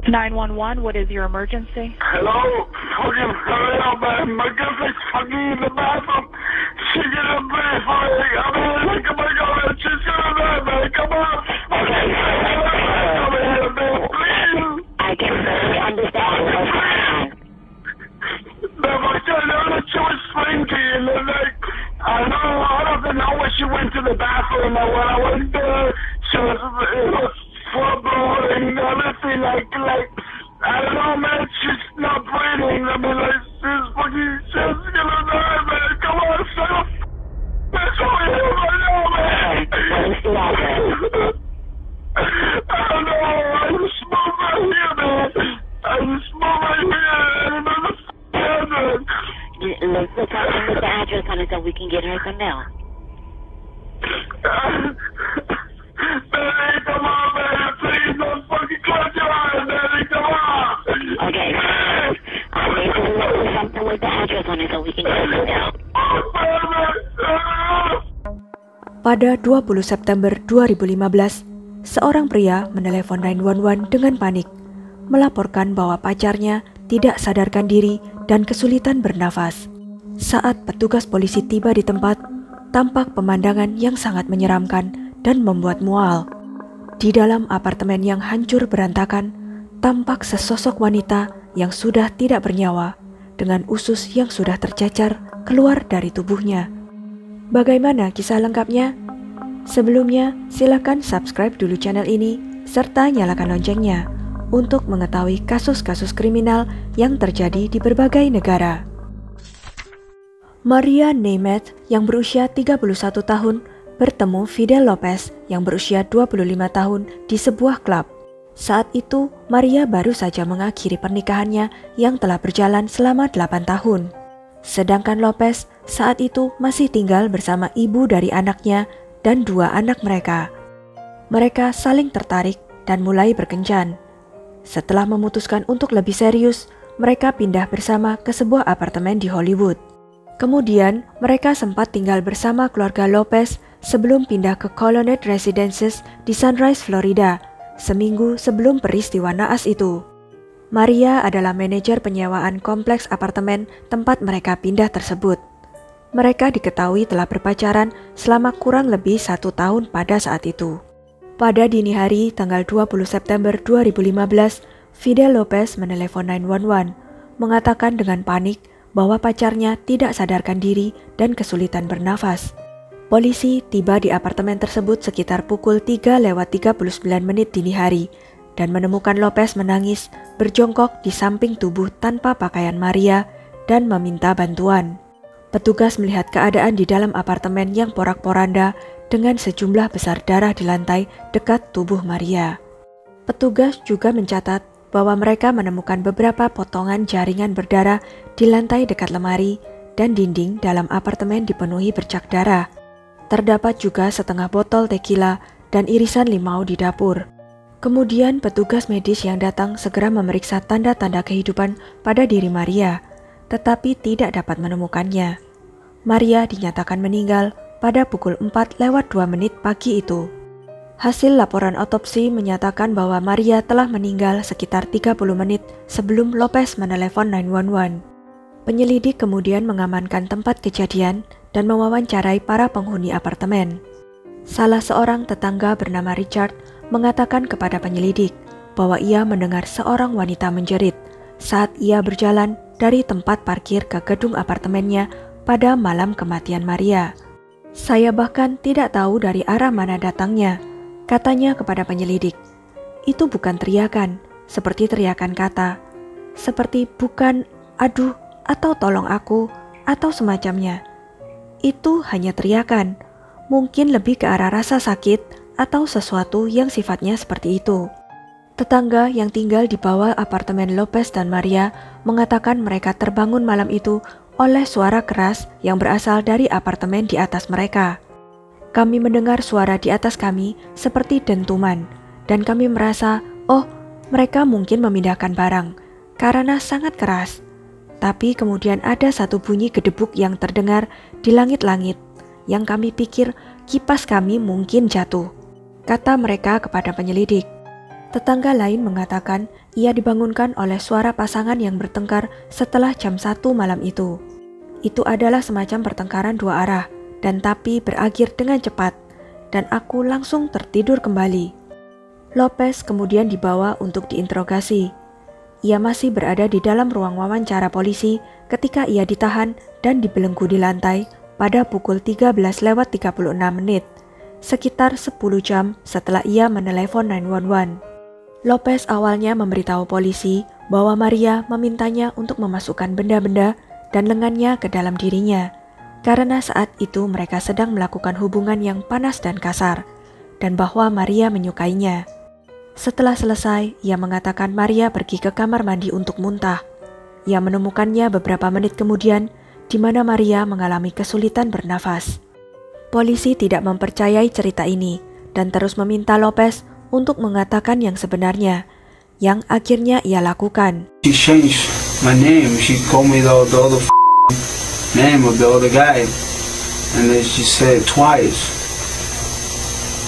911, what is your emergency? Hello? Fucking hurry up, man. My girlfriend's fucking in the bathroom. She's gonna pay for it. I mean, like, oh my God, she's gonna die, man. Come on. Okay, come here, man, please. I can barely understand what's going on. No, my God, she was fainting, and like, I don't know when she went to the bathroom, and when I went there, it was full blood and everything, like, I don't know, man, she's not breathing. I mean, like, she's gonna die, man. Come on, son. That's all I have right now, man. Where's the address? I don't know. I just moved right here, man. I just moved right here. I don't know the address. Let's tell them with the address on it so we can get her some mail. Daddy, come on, man. Please don't fucking close your eyes, Daddy. Come on. Okay. I need to look for something with the address on it so we can get her some mail. Pada 20 September 2015, seorang pria menelepon 911 dengan panik, melaporkan bahwa pacarnya tidak sadarkan diri dan kesulitan bernafas. Saat petugas polisi tiba di tempat, tampak pemandangan yang sangat menyeramkan dan membuat mual. Di dalam apartemen yang hancur berantakan, tampak sesosok wanita yang sudah tidak bernyawa, dengan usus yang sudah tercecer keluar dari tubuhnya. Bagaimana kisah lengkapnya? Sebelumnya, silakan subscribe dulu channel ini, serta nyalakan loncengnya, untuk mengetahui kasus-kasus kriminal yang terjadi di berbagai negara. Maria Nemeth yang berusia 31 tahun bertemu Fidel Lopez yang berusia 25 tahun di sebuah klub. Saat itu, Maria baru saja mengakhiri pernikahannya yang telah berjalan selama 8 tahun. Sedangkan Lopez saat itu masih tinggal bersama ibu dari anaknya dan 2 anak mereka. Mereka saling tertarik dan mulai berkencan. Setelah memutuskan untuk lebih serius, mereka pindah bersama ke sebuah apartemen di Hollywood. Kemudian, mereka sempat tinggal bersama keluarga Lopez sebelum pindah ke Colonnade Residences di Sunrise, Florida, seminggu sebelum peristiwa naas itu. Maria adalah manajer penyewaan kompleks apartemen tempat mereka pindah tersebut. Mereka diketahui telah berpacaran selama kurang lebih 1 tahun pada saat itu. Pada dini hari tanggal 20 September 2015, Fidel Lopez menelepon 911, mengatakan dengan panik bahwa pacarnya tidak sadarkan diri dan kesulitan bernafas. Polisi tiba di apartemen tersebut sekitar pukul 3:39 dini hari dan menemukan Lopez menangis berjongkok di samping tubuh tanpa pakaian Maria dan meminta bantuan. Petugas melihat keadaan di dalam apartemen yang porak-poranda dengan sejumlah besar darah di lantai dekat tubuh Maria. Petugas juga mencatat bahwa mereka menemukan beberapa potongan jaringan berdarah di lantai dekat lemari dan dinding dalam apartemen dipenuhi bercak darah. Terdapat juga setengah botol tequila dan irisan limau di dapur. Kemudian petugas medis yang datang segera memeriksa tanda-tanda kehidupan pada diri Maria, tetapi tidak dapat menemukannya. Maria dinyatakan meninggal pada pukul 4:02 pagi itu. Hasil laporan otopsi menyatakan bahwa Maria telah meninggal sekitar 30 menit sebelum Lopez menelepon 911. Penyelidik kemudian mengamankan tempat kejadian dan mewawancarai para penghuni apartemen. Salah seorang tetangga bernama Richard mengatakan kepada penyelidik bahwa ia mendengar seorang wanita menjerit saat ia berjalan dari tempat parkir ke gedung apartemennya pada malam kematian Maria. Saya bahkan tidak tahu dari arah mana datangnya, katanya kepada penyelidik. Itu bukan teriakan, seperti teriakan kata, seperti bukan aduh atau tolong aku atau semacamnya. Itu hanya teriakan, mungkin lebih ke arah rasa sakit atau sesuatu yang sifatnya seperti itu. Tetangga yang tinggal di bawah apartemen Lopez dan Maria mengatakan mereka terbangun malam itu oleh suara keras yang berasal dari apartemen di atas mereka. Kami mendengar suara di atas kami seperti dentuman, dan kami merasa, oh, mereka mungkin memindahkan barang, karena sangat keras. Tapi kemudian ada satu bunyi gedebuk yang terdengar di langit-langit, yang kami pikir kipas kami mungkin jatuh, kata mereka kepada penyelidik. Tetangga lain mengatakan ia dibangunkan oleh suara pasangan yang bertengkar setelah jam 1 malam itu. Itu adalah semacam pertengkaran dua arah, dan tapi berakhir dengan cepat, dan aku langsung tertidur kembali. Lopez kemudian dibawa untuk diinterogasi. Ia masih berada di dalam ruang wawancara polisi ketika ia ditahan dan dibelenggu di lantai pada pukul 13:36, sekitar 10 jam setelah ia menelepon 911. Lopez awalnya memberitahu polisi bahwa Maria memintanya untuk memasukkan benda-benda dan lengannya ke dalam dirinya, karena saat itu mereka sedang melakukan hubungan yang panas dan kasar, dan bahwa Maria menyukainya. Setelah selesai, ia mengatakan Maria pergi ke kamar mandi untuk muntah. Ia menemukannya beberapa menit kemudian, di mana Maria mengalami kesulitan bernafas. Polisi tidak mempercayai cerita ini, dan terus meminta Lopez untuk mengatakan yang sebenarnya, yang akhirnya ia lakukan. She changed my name. She called me the other name of the other guy, and then she said twice.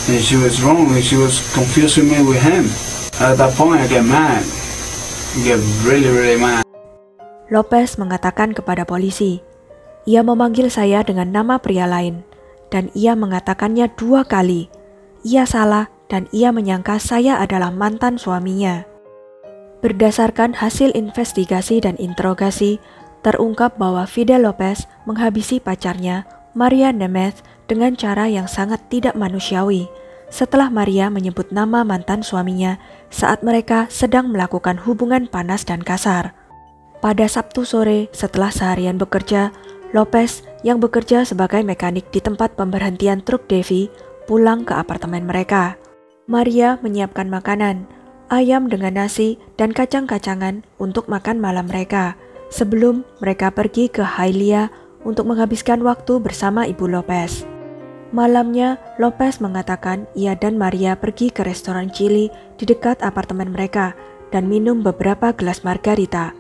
And she was wrong, and she was confusing me with him. At that point, I get mad. I get really, really mad. Lopez mengatakan kepada polisi, ia memanggil saya dengan nama pria lain, dan ia mengatakannya 2 kali. Ia salah, dan ia menyangka saya adalah mantan suaminya. Berdasarkan hasil investigasi dan interogasi, terungkap bahwa Fidel Lopez menghabisi pacarnya, Maria Nemeth, dengan cara yang sangat tidak manusiawi, setelah Maria menyebut nama mantan suaminya saat mereka sedang melakukan hubungan panas dan kasar. Pada Sabtu sore setelah seharian bekerja, Lopez yang bekerja sebagai mekanik di tempat pemberhentian truk Devi pulang ke apartemen mereka. Maria menyiapkan makanan, ayam dengan nasi dan kacang-kacangan untuk makan malam mereka, sebelum mereka pergi ke Hialeah untuk menghabiskan waktu bersama Ibu Lopez. Malamnya, Lopez mengatakan ia dan Maria pergi ke restoran Chili di dekat apartemen mereka dan minum beberapa gelas margarita.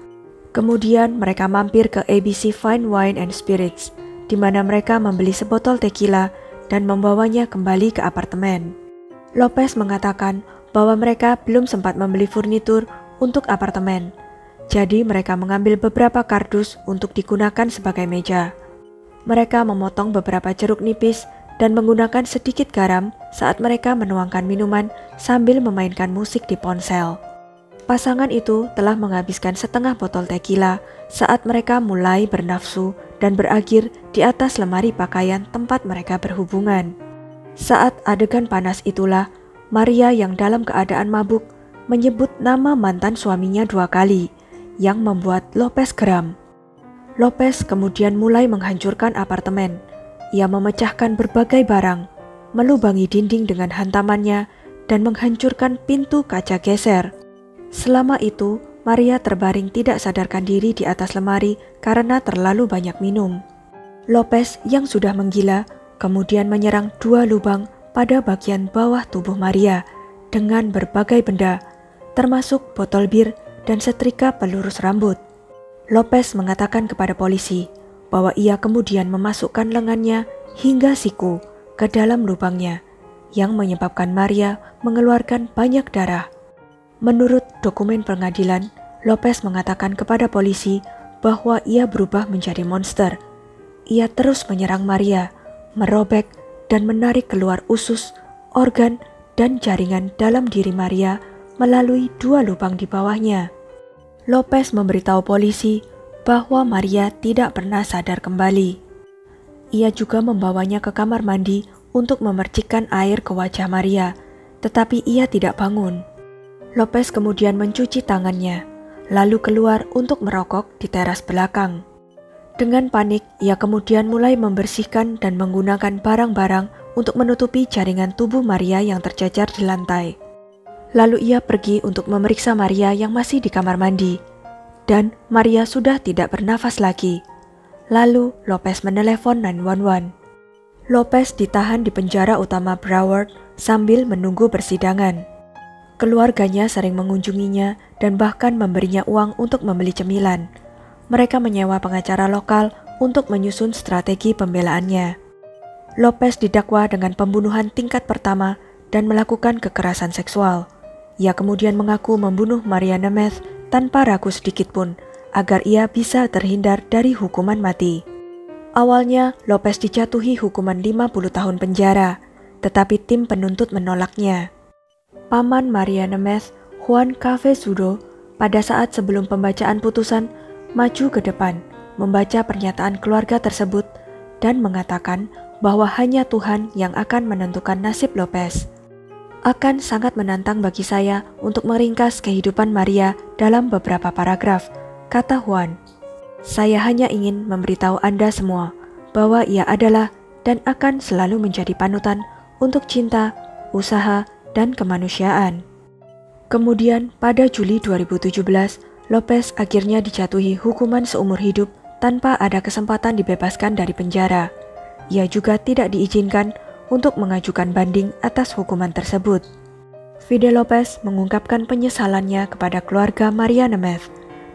Kemudian mereka mampir ke ABC Fine Wine and Spirits, di mana mereka membeli sebotol tequila dan membawanya kembali ke apartemen. Lopez mengatakan bahwa mereka belum sempat membeli furnitur untuk apartemen, jadi mereka mengambil beberapa kardus untuk digunakan sebagai meja. Mereka memotong beberapa jeruk nipis dan menggunakan sedikit garam saat mereka menuangkan minuman sambil memainkan musik di ponsel. Pasangan itu telah menghabiskan setengah botol tequila saat mereka mulai bernafsu dan berakhir di atas lemari pakaian tempat mereka berhubungan. Saat adegan panas itulah, Maria yang dalam keadaan mabuk menyebut nama mantan suaminya 2 kali, yang membuat Lopez geram. Lopez kemudian mulai menghancurkan apartemen. Ia memecahkan berbagai barang, melubangi dinding dengan hantamannya, dan menghancurkan pintu kaca geser. Selama itu, Maria terbaring tidak sadarkan diri di atas lemari karena terlalu banyak minum. Lopez yang sudah menggila kemudian menyerang 2 lubang pada bagian bawah tubuh Maria dengan berbagai benda, termasuk botol bir dan setrika pelurus rambut. Lopez mengatakan kepada polisi bahwa ia kemudian memasukkan lengannya hingga siku ke dalam lubangnya, yang menyebabkan Maria mengeluarkan banyak darah. Menurut dokumen pengadilan, Lopez mengatakan kepada polisi bahwa ia berubah menjadi monster. Ia terus menyerang Maria, merobek dan menarik keluar usus, organ, dan jaringan dalam diri Maria melalui 2 lubang di bawahnya. Lopez memberitahu polisi bahwa Maria tidak pernah sadar kembali. Ia juga membawanya ke kamar mandi untuk memercikkan air ke wajah Maria, tetapi ia tidak bangun. Lopez kemudian mencuci tangannya, lalu keluar untuk merokok di teras belakang. Dengan panik, ia kemudian mulai membersihkan dan menggunakan barang-barang untuk menutupi jaringan tubuh Maria yang tercecer di lantai. Lalu ia pergi untuk memeriksa Maria yang masih di kamar mandi, dan Maria sudah tidak bernafas lagi. Lalu Lopez menelepon 911. Lopez ditahan di penjara utama Broward sambil menunggu persidangan. Keluarganya sering mengunjunginya dan bahkan memberinya uang untuk membeli cemilan. Mereka menyewa pengacara lokal untuk menyusun strategi pembelaannya. Lopez didakwa dengan pembunuhan tingkat pertama dan melakukan kekerasan seksual. Ia kemudian mengaku membunuh Maria Nemeth tanpa ragu sedikit pun agar ia bisa terhindar dari hukuman mati. Awalnya, Lopez dijatuhi hukuman 50 tahun penjara, tetapi tim penuntut menolaknya. Paman Maria Nemeth, Juan Cabezudo, pada saat sebelum pembacaan putusan, maju ke depan, membaca pernyataan keluarga tersebut, dan mengatakan bahwa hanya Tuhan yang akan menentukan nasib Lopez. Akan sangat menantang bagi saya untuk meringkas kehidupan Maria dalam beberapa paragraf, kata Juan. Saya hanya ingin memberitahu Anda semua bahwa ia adalah dan akan selalu menjadi panutan untuk cinta, usaha, dan kemanusiaan. Kemudian pada Juli 2017, Lopez akhirnya dijatuhi hukuman seumur hidup tanpa ada kesempatan dibebaskan dari penjara. Ia juga tidak diizinkan untuk mengajukan banding atas hukuman tersebut. Fidel Lopez mengungkapkan penyesalannya kepada keluarga Maria Nemeth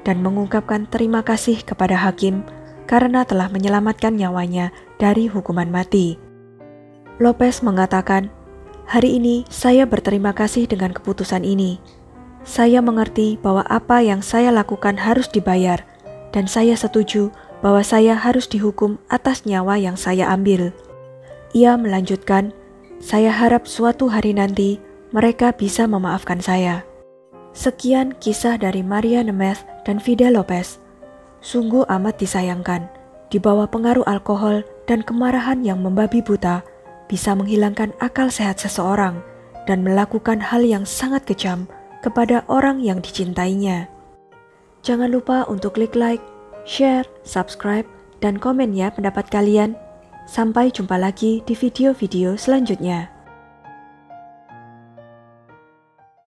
dan mengungkapkan terima kasih kepada hakim karena telah menyelamatkan nyawanya dari hukuman mati. Lopez mengatakan, "Hari ini saya berterima kasih dengan keputusan ini. Saya mengerti bahwa apa yang saya lakukan harus dibayar, dan saya setuju bahwa saya harus dihukum atas nyawa yang saya ambil." Ia melanjutkan, "Saya harap suatu hari nanti mereka bisa memaafkan saya." Sekian kisah dari Maria Nemeth dan Fidel Lopez. Sungguh amat disayangkan, di bawah pengaruh alkohol dan kemarahan yang membabi buta, bisa menghilangkan akal sehat seseorang dan melakukan hal yang sangat kejam kepada orang yang dicintainya. Jangan lupa untuk klik like, share, subscribe, dan komen ya pendapat kalian. Sampai jumpa lagi di video-video selanjutnya.